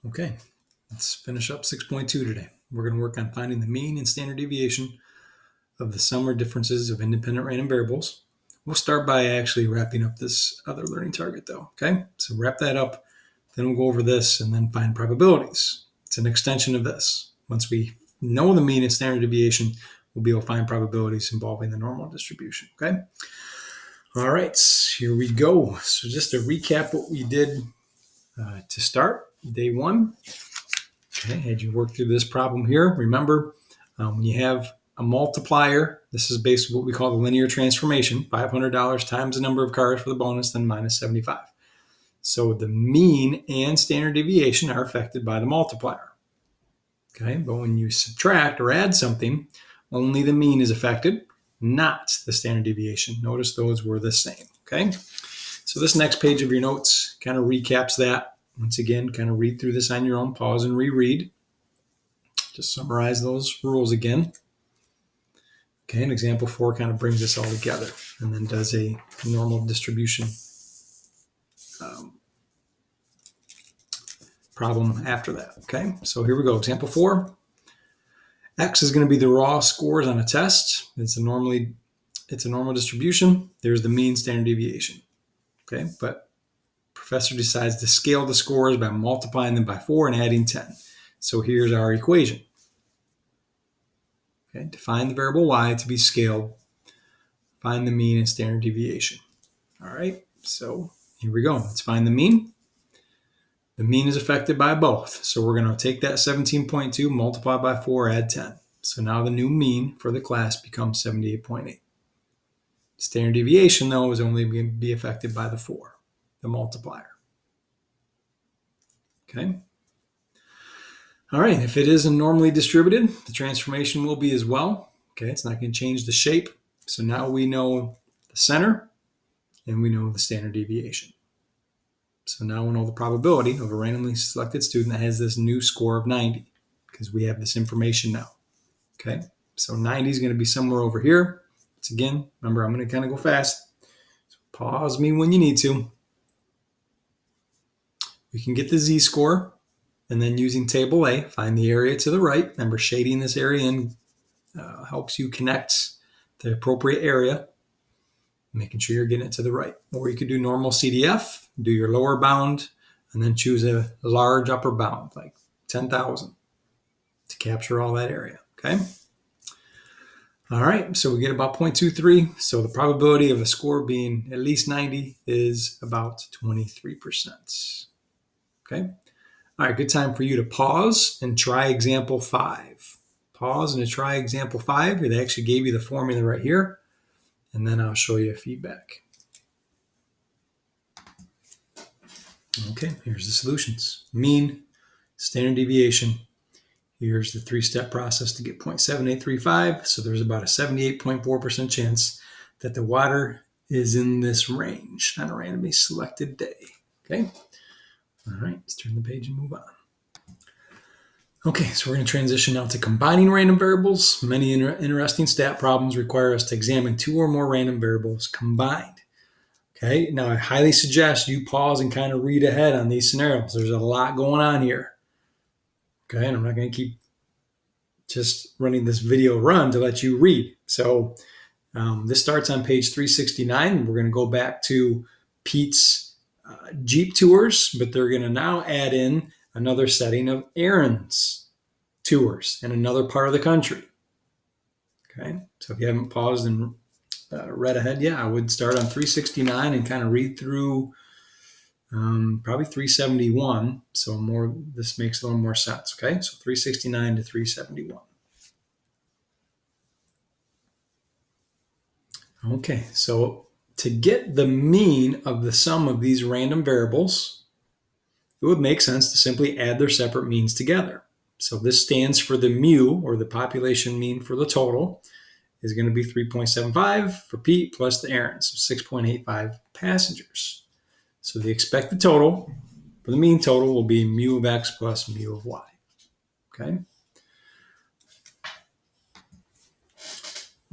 Okay, let's finish up 6.2 today. We're going to work on finding the mean and standard deviation of the sum or differences of independent random variables. We'll start by actually wrapping up this other learning target though, okay? So wrap that up, then we'll go over this and then find probabilities. It's an extension of this. Once we know the mean and standard deviation, we'll be able to find probabilities involving the normal distribution, okay? All right, here we go. So just to recap what we did to start, day one. Okay, had you work through this problem here, remember when you have a multiplier, this is basically what we call the linear transformation, $500 times the number of cars for the bonus, then minus 75. So the mean and standard deviation are affected by the multiplier. Okay, but when you subtract or add something, only the mean is affected, not the standard deviation. Notice those were the same. Okay, so this next page of your notes kind of recaps that. Once again, kind of read through this on your own, pause and reread. Just summarize those rules again. Okay, and example 4 kind of brings this all together and then does a normal distribution problem after that. Okay, so here we go. Example 4. X is going to be the raw scores on a test. It's a normal distribution. There's the mean standard deviation. Okay, but professor decides to scale the scores by multiplying them by 4 and adding 10. So here's our equation. Okay, define the variable y to be scaled. Find the mean and standard deviation. All right, so here we go. Let's find the mean. The mean is affected by both. So we're going to take that 17.2, multiply by 4, add 10. So now the new mean for the class becomes 78.8. Standard deviation, though, is only going to be affected by the 4. The multiplier. Okay. All right, if it isn't normally distributed, the transformation will be as well. Okay, it's not going to change the shape. So now we know the center and we know the standard deviation. So now we know the probability of a randomly selected student that has this new score of 90 because we have this information now. Okay, so 90 is going to be somewhere over here. It's again, remember, I'm going to kind of go fast. So pause me when you need to. We can get the z-score, and then using table A, find the area to the right. Remember, shading this area in helps you connect the appropriate area, making sure you're getting it to the right. Or you could do normal CDF, do your lower bound, and then choose a large upper bound, like 10,000, to capture all that area, okay? All right, so we get about 0.23. So the probability of a score being at least 90 is about 23%. Okay. All right, good time for you to pause and try example 5. Pause and try example 5. It actually gave you the formula right here. And then I'll show you feedback. Okay, here's the solutions. Mean, standard deviation. Here's the 3-step process to get 0.7835. So there's about a 78.4% chance that the water is in this range on a randomly selected day. Okay. All right, let's turn the page and move on. Okay, so we're going to transition now to combining random variables. Many interesting stat problems require us to examine 2 or more random variables combined. Okay, now I highly suggest you pause and kind of read ahead on these scenarios. There's a lot going on here. Okay, and I'm not going to keep just running this video run to let you read. So this starts on page 369. We're going to go back to Pete's Jeep tours, but they're going to now add in another setting of Aaron's tours in another part of the country. Okay, so if you haven't paused and read ahead, yeah, I would start on 369 and kind of read through probably 371. So this makes a little more sense. Okay, so 369 to 371. Okay, so to get the mean of the sum of these random variables, it would make sense to simply add their separate means together. So this stands for the mu, or the population mean for the total, is going to be 3.75 for Pete plus the Aaron, so 6.85 passengers. So the expected total for the mean total will be mu of x plus mu of y. Okay.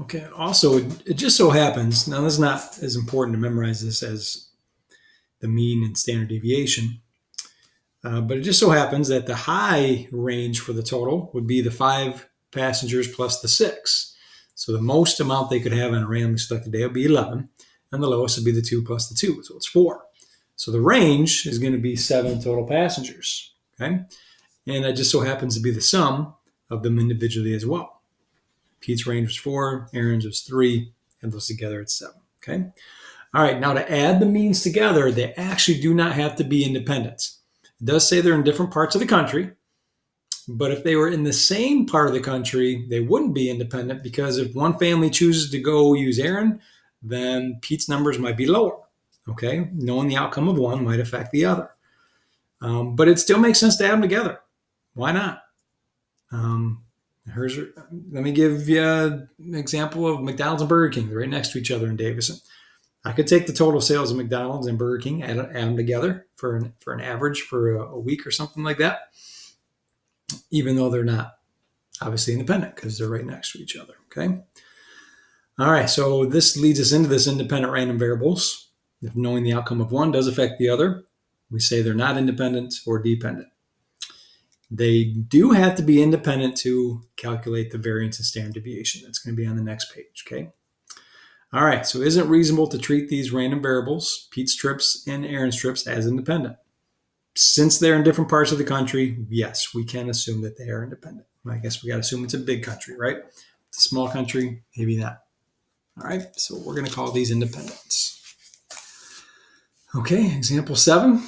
Okay, also, it just so happens, now this is not as important to memorize this as the mean and standard deviation. But it just so happens that the high range for the total would be the 5 passengers plus the 6. So the most amount they could have on a randomly selected day would be 11, and the lowest would be the 2 plus the 2, so it's 4. So the range is going to be 7 total passengers, okay? And that just so happens to be the sum of them individually as well. Pete's range was 4, Aaron's was 3, and those together it's 7, okay? All right, now to add the means together, they actually do not have to be independent. It does say they're in different parts of the country, but if they were in the same part of the country, they wouldn't be independent, because if one family chooses to go use Aaron, then Pete's numbers might be lower, okay? Knowing the outcome of one might affect the other. But it still makes sense to add them together. Why not? Let me give you an example of McDonald's and Burger King. They're right next to each other in Davison. I could take the total sales of McDonald's and Burger King, add them together for an average for a week or something like that, even though they're not obviously independent because they're right next to each other, okay? All right, so this leads us into this independent random variables. If knowing the outcome of one does affect the other, we say they're not independent or dependent. They do have to be independent to calculate the variance and standard deviation. That's going to be on the next page, okay? All right, so is it reasonable to treat these random variables, Pete's trips and Aaron's trips, as independent? Since they're in different parts of the country, yes, we can assume that they are independent. I guess we got to assume it's a big country, right? It's a small country, maybe not. All right, so we're going to call these independents. Okay, example 7.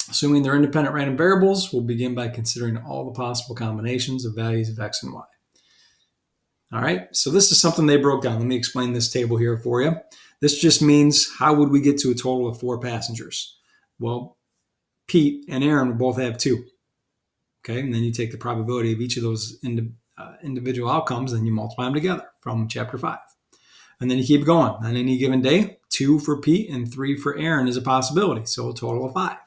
Assuming they're independent random variables, we'll begin by considering all the possible combinations of values of x and y. All right, so this is something they broke down. Let me explain this table here for you. This just means how would we get to a total of 4 passengers? Well, Pete and Aaron would both have 2. Okay, and then you take the probability of each of those individual outcomes, and you multiply them together from chapter 5. And then you keep going. On any given day, 2 for Pete and 3 for Aaron is a possibility, so a total of 5.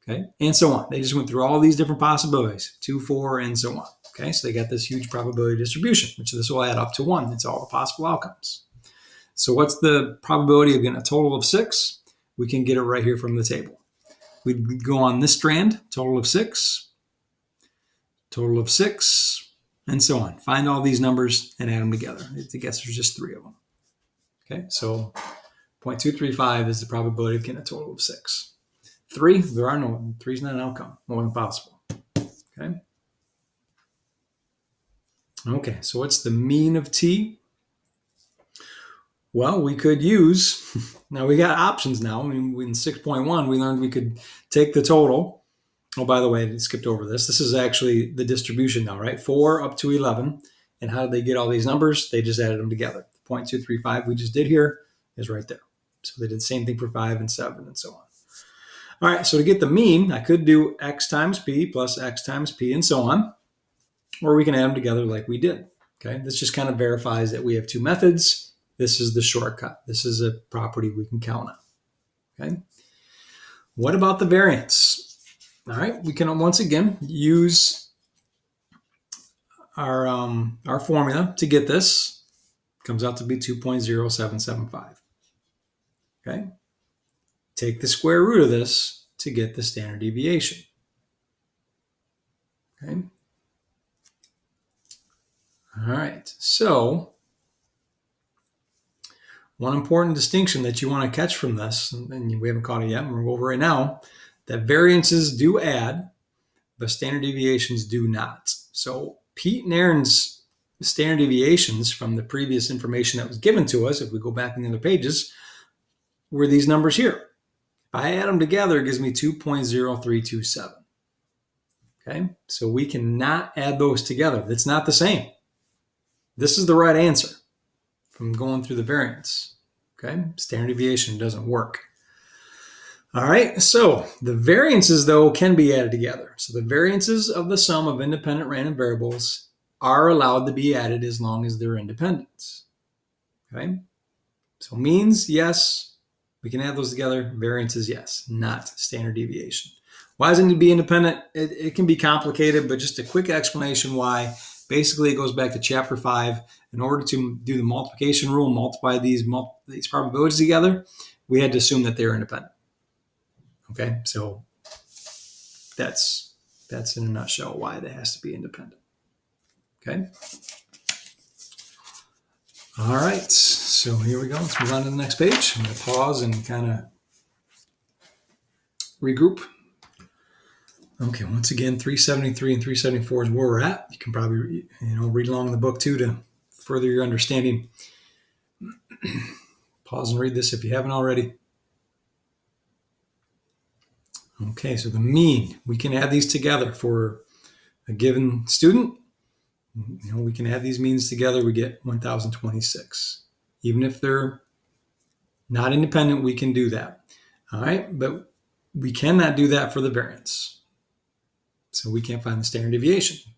Okay, and so on. They just went through all these different possibilities, 2, 4, and so on. Okay, so they got this huge probability distribution, which this will add up to 1. It's all the possible outcomes. So what's the probability of getting a total of 6? We can get it right here from the table. We'd go on this strand, total of 6, and so on. Find all these numbers and add them together. I guess there's just 3 of them. Okay, so 0.235 is the probability of getting a total of 6. 3, there are no, 3 is not an outcome, more than possible. Okay. Okay, so what's the mean of t? Well, we could use, now we got options now. I mean, in 6.1, we learned we could take the total. Oh, by the way, I skipped over this. This is actually the distribution now, right? 4 up to 11. And how did they get all these numbers? They just added them together. 0.235 we just did here is right there. So they did the same thing for 5 and 7 and so on. All right, so to get the mean, I could do x times p plus x times p and so on. Or we can add them together like we did. Okay, this just kind of verifies that we have 2 methods. This is the shortcut. This is a property we can count on. Okay, what about the variance? All right, we can once again use our formula to get this. Comes out to be 2.0775. Okay, take the square root of this to get the standard deviation. Okay. All right, so one important distinction that you want to catch from this, and we haven't caught it yet, and we'll go over it now, that variances do add, but standard deviations do not. So Pete and Aaron's standard deviations from the previous information that was given to us, if we go back in the other pages, were these numbers here. If I add them together, it gives me 2.0327. Okay, so we cannot add those together. That's not the same. This is the right answer from going through the variance. Okay, standard deviation doesn't work. All right, so the variances, though, can be added together. So the variances of the sum of independent random variables are allowed to be added as long as they're independent. Okay, so means, yes, we can add those together. Variances, yes, not standard deviation. Why does it need to be independent? It can be complicated, but just a quick explanation why. Basically, it goes back to chapter 5. In order to do the multiplication rule, multiply these probabilities together, we had to assume that they're independent. Okay, so that's in a nutshell why that has to be independent. Okay. All right. So here we go. Let's move on to the next page. I'm going to pause and kind of regroup. Okay. Once again, 373 and 374 is where we're at. You can probably read along in the book too to further your understanding. Pause and read this if you haven't already. Okay, so the mean, we can add these together for a given student. We can add these means together, we get 1,026. Even if they're not independent, we can do that. All right, but we cannot do that for the variance. So we can't find the standard deviation.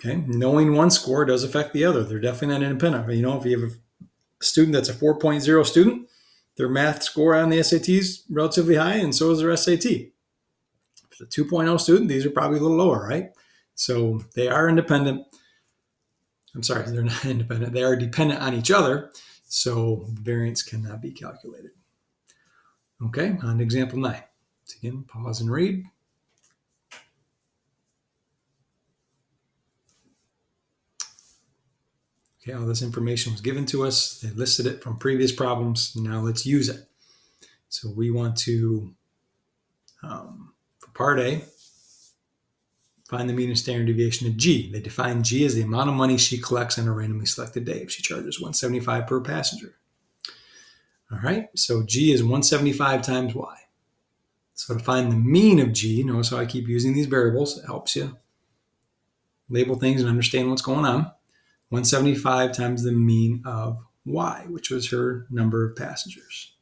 Okay, knowing one score does affect the other. They're definitely not independent. But if you have a student that's a 4.0 student, their math score on the SAT is relatively high, and so is their SAT. If it's a 2.0 student, these are probably a little lower, right? So they are independent. I'm sorry, they're not independent. They are dependent on each other, so variance cannot be calculated. Okay, on to example 9. So again, pause and read. Okay, all this information was given to us. They listed it from previous problems. Now let's use it. So we want to, for part A, find the mean and standard deviation of G. They define G as the amount of money she collects on a randomly selected day if she charges $175 per passenger. All right, so G is 175 times Y. So to find the mean of G, notice how I keep using these variables. It helps you label things and understand what's going on. 175 times the mean of Y, which was her number of passengers.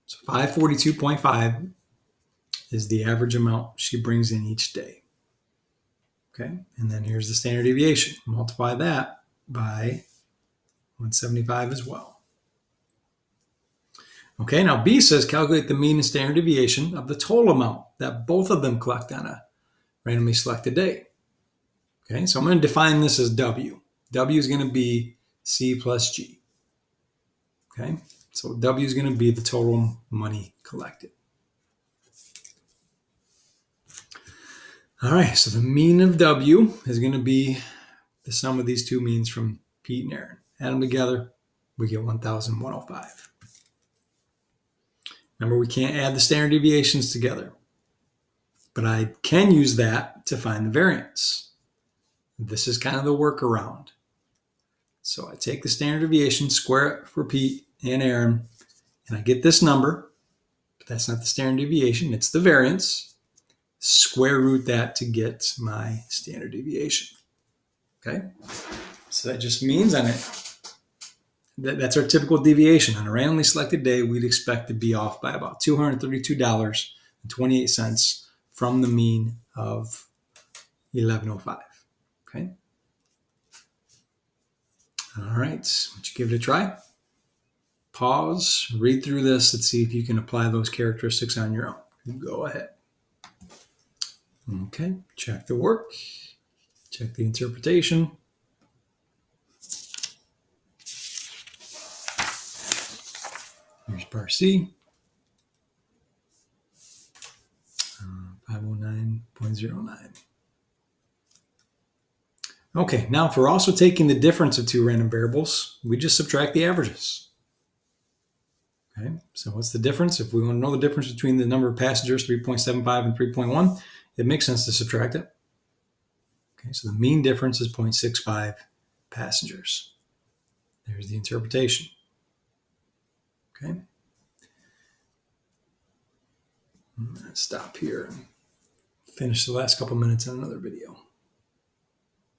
So 542.5 is the average amount she brings in each day. Okay, and then here's the standard deviation. Multiply that by 175 as well. Okay, now B says calculate the mean and standard deviation of the total amount that both of them collect on a randomly selected day. Okay, so I'm going to define this as W. W is going to be C plus G. Okay, so W is going to be the total money collected. All right, so the mean of W is going to be the sum of these two means from Pete and Aaron. Add them together, we get 1,105. Remember, we can't add the standard deviations together, but I can use that to find the variance. This is kind of the workaround. So I take the standard deviation, square it for Pete and Aaron, and I get this number, but that's not the standard deviation, it's the variance. Square root that to get my standard deviation. Okay? So that just means that's our typical deviation. On a randomly selected day, we'd expect to be off by about $232.28 from the mean of 1105. Okay. All right. Why don't you give it a try? Pause, read through this. Let's see if you can apply those characteristics on your own. Go ahead. Okay. Check the work. Check the interpretation. Here's part C. 509.09. Okay, now if we're also taking the difference of two random variables, we just subtract the averages. Okay, so what's the difference? If we want to know the difference between the number of passengers, 3.75 and 3.1, it makes sense to subtract it. Okay, so the mean difference is 0.65 passengers. There's the interpretation. Okay. I'm going to stop here and finish the last couple minutes on another video.